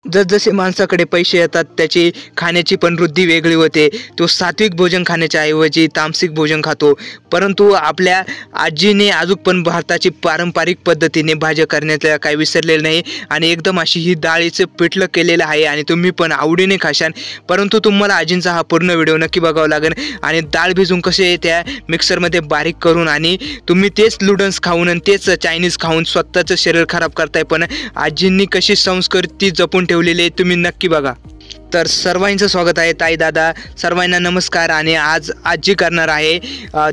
जसजसे माणसाकडे पैसे येतात त्याची खाण्याची पण वृद्धी वेगळी होते. तो सात्विक भोजन खाण्याच्या ऐवजी तामसिक भोजन खातो. परंतु आपल्या आजीने अजून पण भारताची पारंपरिक पद्धतीने भाज्या करण्याचं काही विसरलेलं नाही आणि एकदम अशी ही डाळीचं पिठलं केलेलं आहे आणि तुम्ही पण आवडीने खाशाल. परंतु तुम्हाला आजींचा हा पूर्ण व्हिडिओ नक्की बघावा लागेल. आणि डाळ भिजून कसे त्या मिक्सरमध्ये बारीक करून आणि तुम्ही तेच नूडल्स खाऊन आणि तेच चायनीज खाऊन स्वतःचं शरीर खराब करताय, पण आजींनी कशी संस्कृती जपून ठेवलेली तुम्ही नक्की बघा. तर सर्वांचं स्वागत आहे. ताई दादा सर्वांना नमस्कार. आणि आज आजी करणार आहे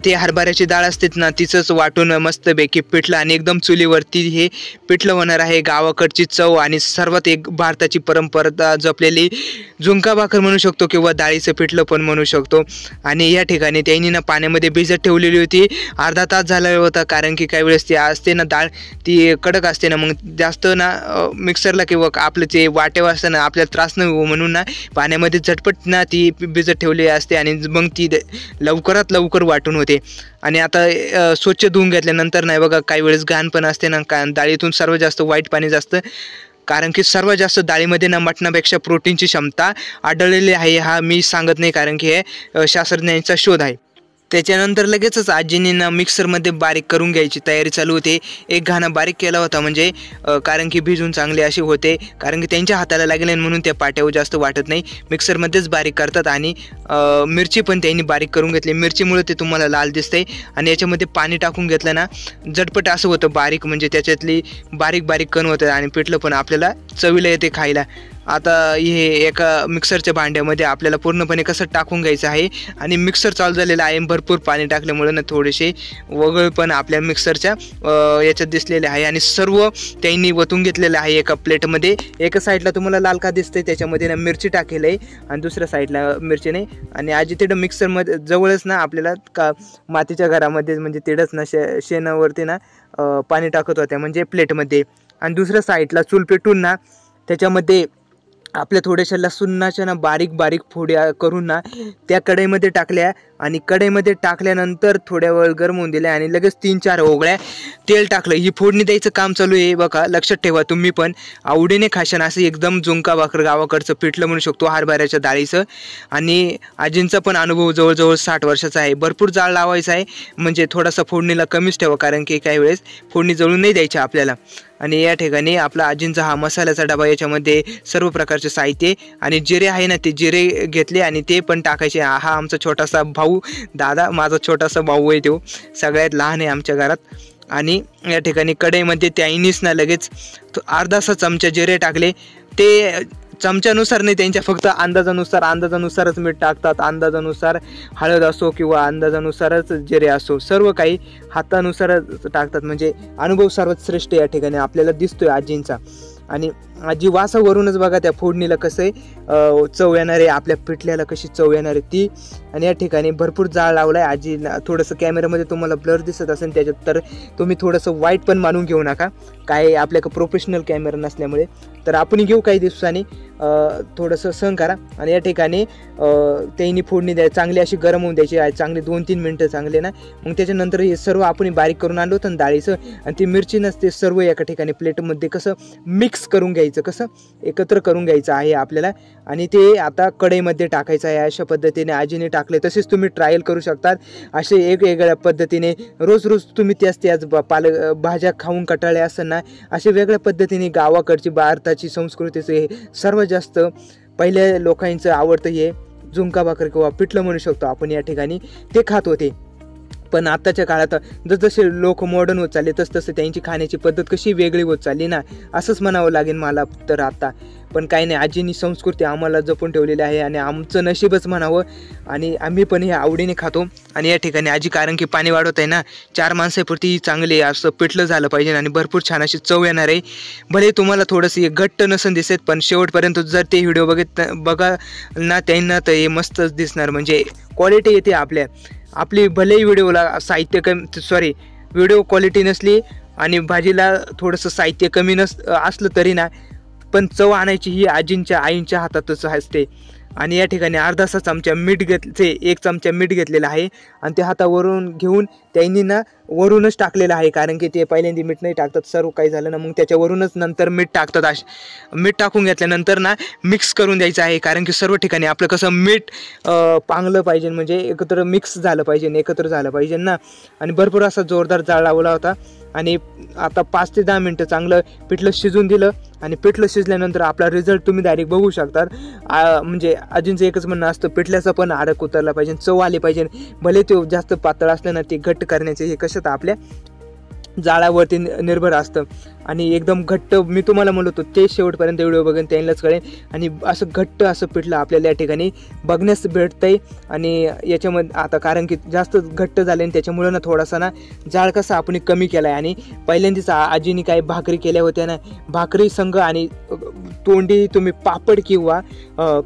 ते हरभऱ्याची डाळ असते ना तिचंच वाटून मस्तपैकी पिठलं आणि एकदम चुलीवरती हे पिठलं होणार आहे. गावाकडची चव आणि सर्वात एक भारताची परंपरा जपलेली झुणका भाकर म्हणू शकतो किंवा डाळीचं पिठलं पण म्हणू शकतो. आणि या ठिकाणी त्यांनी ना पाण्यामध्ये भिजत ठेवलेली होती. अर्धा तास झाला होता, कारण की काही वेळेस ती असते ना डाळ ती कडक असते ना, मग जास्त ना मिक्सरला किंवा आपलं ते वाटेवर असतं ना आपल्याला त्रास न होऊ म्हणून ना पाण्यामध्ये झटपट ना ती भिजत ठेवली असते आणि मग ती लवकरात लवकर वाटून होते. आणि आता स्वच्छ धुवून घेतल्यानंतर नाही बघा काही वेळेस घाण पण असते ना, डाळीतून सर्वात जास्त वाईट पाणी जास्त, कारण की सर्वात जास्त डाळीमध्ये ना मटणापेक्षा प्रोटीनची क्षमता आढळलेली आहे. हा मी सांगत नाही, कारण की हे शास्त्रज्ञांचा शोध आहे. त्याच्यानंतर लगेचच आजीने ना मिक्सरमध्ये बारीक करून घ्यायची तयारी चालू होते. एक घाणा बारीक केला होता म्हणजे कारण की भिजून चांगले असे होते, कारण की त्यांच्या हाताला लागले म्हणून त्या पाट्यावर जास्त वाटत नाही. मिक्सरमध्येच बारीक करतात. आणि मिरची पण त्यांनी बारीक करून घेतली. मिरचीमुळे ते तुम्हाला लाल दिसते. आणि याच्यामध्ये पाणी टाकून घेतलं ना झटपट असं होतं बारीक, म्हणजे त्याच्यातली बारीक बारीक कण होतं आणि पिठलं पण आपल्याला चवीला येते खायला. आता हे एका मिक्सरच्या भांड्यामध्ये आपल्याला पूर्णपणे कसं टाकून घ्यायचं आहे. आणि मिक्सर चालू झालेलं आहे. भरपूर पाणी टाकल्यामुळे ना थोडेसे वगळपण आपल्या मिक्सरच्या याच्यात दिसलेले आहे. आणि सर्व त्यांनी वतून घेतलेलं आहे एका प्लेटमध्ये. एका साईडला तुम्हाला लाल का दिसते त्याच्यामध्ये ना मिरची टाकेल आहे आणि दुसऱ्या साईडला मिरची नाही. आणि आजी तिथं मिक्सरमध्ये जवळच ना आपल्याला का मातीच्या घरामध्ये म्हणजे तिथंच ना शेणावरती ना पाणी टाकत होत्या म्हणजे प्लेटमध्ये. आणि दुसऱ्या साईडला चूल पेटून ना त्याच्यामध्ये आपल्या थोड्याशा लसूणाच्या ना बारीक बारीक फोड्या करून ना त्या कढईमध्ये टाकल्या. आणि कढईमध्ये टाकल्यानंतर थोड्या वेळ गरम होऊन दिल्या आणि लगेच 3-4 ओघळ्या तेल टाकलं. ही फोडणी द्यायचं काम चालू आहे बघा. लक्षात ठेवा, तुम्ही पण आवडीने खाशान असं एकदम झुणका भाकर गावाकडचं पिठलं म्हणू शकतो हरभऱ्याच्या डाळीचं. आणि आजींचा पण अनुभव जवळजवळ 60 वर्षाचा आहे. भरपूर जाळ लावायचा आहे, म्हणजे थोडासा फोडणीला कमीच ठेवा, कारण की काही वेळेस फोडणी जळून नाही द्यायची आपल्याला. आणि या ठिकाणी आपला आजींचा हा मसाल्याचा डबा, याच्यामध्ये सर्व प्रकारचे साहित्य आणि जिरे आहे ना ते जिरे घेतले आणि ते पण टाकायचे. हा आमचा छोटासा भाऊ दादा, माझा छोटासा भाऊ आहे, तो सगळ्यात लहान आहे आमच्या घरात. आणि या ठिकाणी कढईमध्ये त्याईनीच ना लगेच अर्धासा चमचा जिरे टाकले. ते चमच्यानुसार नाही, त्यांच्या फक्त अंदाजानुसारच मीठ टाकतात. अंदाजानुसार हळद असो किंवा अंदाजानुसारच जिरे असो, सर्व काही हातानुसारच टाकतात. म्हणजे अनुभव सर्वात श्रेष्ठ या ठिकाणी आपल्याला दिसतोय आजींचा. आणि आजी वासावरूनच बघा त्या फोडणीला कसं चव येणार आहे, आपल्या पिठल्याला कशी चव येणार आहे ती. आणि या ठिकाणी भरपूर जाळ लावला आहे आजी. थोडंसं कॅमेऱ्यामध्ये तुम्हाला ब्लर दिसत असेल त्याच्यात, तर तुम्ही थोडंसं वाईट पण मानून घेऊ नका, काय आपल्याकडे प्रोफेशनल कॅमेरा नसल्यामुळे. तर आपण घेऊ काही दिवसांनी, थोडंसं सहन करा. आणि या ठिकाणी त्यांनी फोडणी चांगली अशी गरम होऊन द्यायची, चांगली 2-3 मिनटं चांगले ना. मग त्याच्यानंतर हे सर्व आपण बारीक करून आणलं होतं ना डाळीचं, आणि ती मिरची नसते सर्व एका ठिकाणी प्लेटमध्ये कसं मिक्स करून घ्यायचं, कसं एकत्र करून घ्यायचं आहे आपल्याला. आणि ते आता कढईमध्ये टाकायचं आहे. अशा पद्धतीने आजीने टाकले. तसेच तुम्ही ट्रायल करू शकतात असे वेगवेगळ्या पद्धतीने. रोज तुम्ही त्याच भाज्या खाऊन कटाळे असं ना, असे वेगळ्या पद्धतीने गावाकडची भारताची संस्कृतीचं हे सर्वात जास्त पहिल्या लोकांचं आवडतं हे झुणका भाकर किंवा पिठलं म्हणू शकतो आपण. या ठिकाणी ते खात होते. पण आत्ताच्या काळात जसजसे लोक मॉडर्न होत चालले तसं त्यांची खाण्याची पद्धत कशी वेगळी होत चालली ना, असंच म्हणावं लागेल मला तर आता. पण काही नाही, आजीनी संस्कृती आम्हाला जपून ठेवलेली आहे आणि आमचं नशीबच म्हणावं. आणि आम्ही पण हे आवडीने खातो. आणि या ठिकाणी आजी कारण की पाणी वाढवत आहे ना, 4 माणसापुरती चांगले असं पिठलं झालं पाहिजे आणि भरपूर छान अशी चव येणार आहे. भले तुम्हाला थोडंसं घट्ट नसन दिसत, पण शेवटपर्यंत जर ते व्हिडिओ बघा ना त्यांना तर हे मस्तच दिसणार. म्हणजे क्वालिटी येते आपली भलेही व्हिडिओला व्हिडिओ क्वालिटी नसली आणि भाजीला थोडंसं साहित्य कमी असलं तरी ना, पण चव आणायची ही आईंच्या हातातच असते. आणि या ठिकाणी अर्धासा चमचा मीठ 1 चमचा मीठ घेतलेला आहे आणि ते हातावरून घेऊन त्यांनी ना वरूनच टाकलेलं आहे, कारण की ते पहिल्यांदा मीठ नाही टाकतात. सर्व काही झालं ना मग त्याच्यावरूनच नंतर मीठ टाकतात. मीठ टाकून घेतल्यानंतर ना मिक्स करून द्यायचं आहे, कारण की सर्व ठिकाणी आपलं कसं मीठ पांगलं पाहिजे, म्हणजे एकत्र मिक्स झालं पाहिजे, एकत्र झालं पाहिजे ना. आणि भरपूर असा जोरदार जाळ लावला होता. आणि आता 5 ते 10 मिनटं चांगलं पिठलं शिजून दिलं. आणि पिठलं शिजल्यानंतर आपला रिझल्ट तुम्ही डायरेक्ट बघू शकतात. म्हणजे आजींचं एकच म्हणणं असतं, पिठल्याचं पण आरक उतरला पाहिजे, चव आली पाहिजे. भले ते जास्त पातळ असलं ना, ते घट्ट करण्याचे हे कसं तर आपल्या जाळावरती निर्भर असतं. आणि एकदम घट्ट मी तुम्हाला म्हणतो ते शेवटपर्यंत व्हिडिओ बघून त्यांनाच कळेल. आणि असं घट्ट असं पिठलं आपल्याला या ठिकाणी बघण्यास भेटतंय. आणि याच्यामध्ये आता कारण की जास्त घट्ट झाले आणि त्याच्यामुळं ना थोडासा ना जाळ कसा आपण कमी केला आहे. आणि पहिल्यांदाच आजीने काही भाकरी केल्या होत्या ना, भाकरी संघ आणि तोंडी तुम्ही पापड किंवा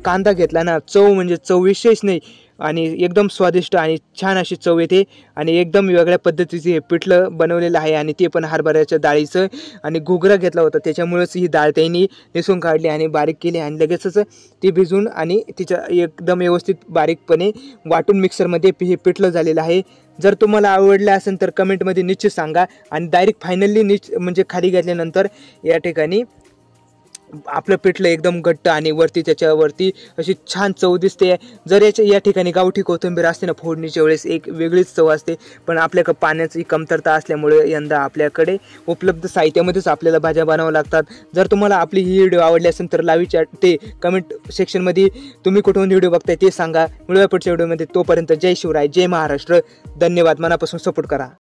कांदा घेतला ना, चव म्हणजे चव विशेष नाही. आणि एकदम स्वादिष्ट आणि छान अशी चव येते. आणि एकदम वेगळ्या पद्धतीचे हे पिठलं बनवलेलं आहे. आणि ते पण हरभऱ्याच्या डाळीचं. आणि घुगरा घेतला होता, त्याच्यामुळेच ही डाळ त्यांनी नेसून काढली आणि बारीक केली. आणि लगेचच ती भिजून आणि तिच्या एकदम व्यवस्थित बारीकपणे वाटून मिक्सरमध्ये हे पिठलं झालेलं आहे. जर तुम्हाला आवडलं असेल तर कमेंटमध्ये निश्चित सांगा. आणि डायरेक्ट फायनली म्हणजे खाली घातल्यानंतर या ठिकाणी आपलं पिठलं एकदम घट्ट आणि वरती त्याच्यावरती अशी छान चव दिसते. जर या ठिकाणी गावठी कोथिंबीर असते ना फोडणीच्या वेळेस एक वेगळीच चव असते. पण आपल्याकडे पाण्याची कमतरता असल्यामुळे यंदा आपल्याकडे उपलब्ध साहित्यामध्येच आपल्याला भाज्या बनाव्या लागतात. जर तुम्हाला आपली ही व्हिडिओ आवडली असेल तर ते कमेंट सेक्शनमध्ये तुम्ही कुठून व्हिडिओ बघताय ते सांगा. मिळूया पुढच्या व्हिडिओमध्ये. तोपर्यंत जय शिवराय, जय महाराष्ट्र. धन्यवाद. मनापासून सपोर्ट करा.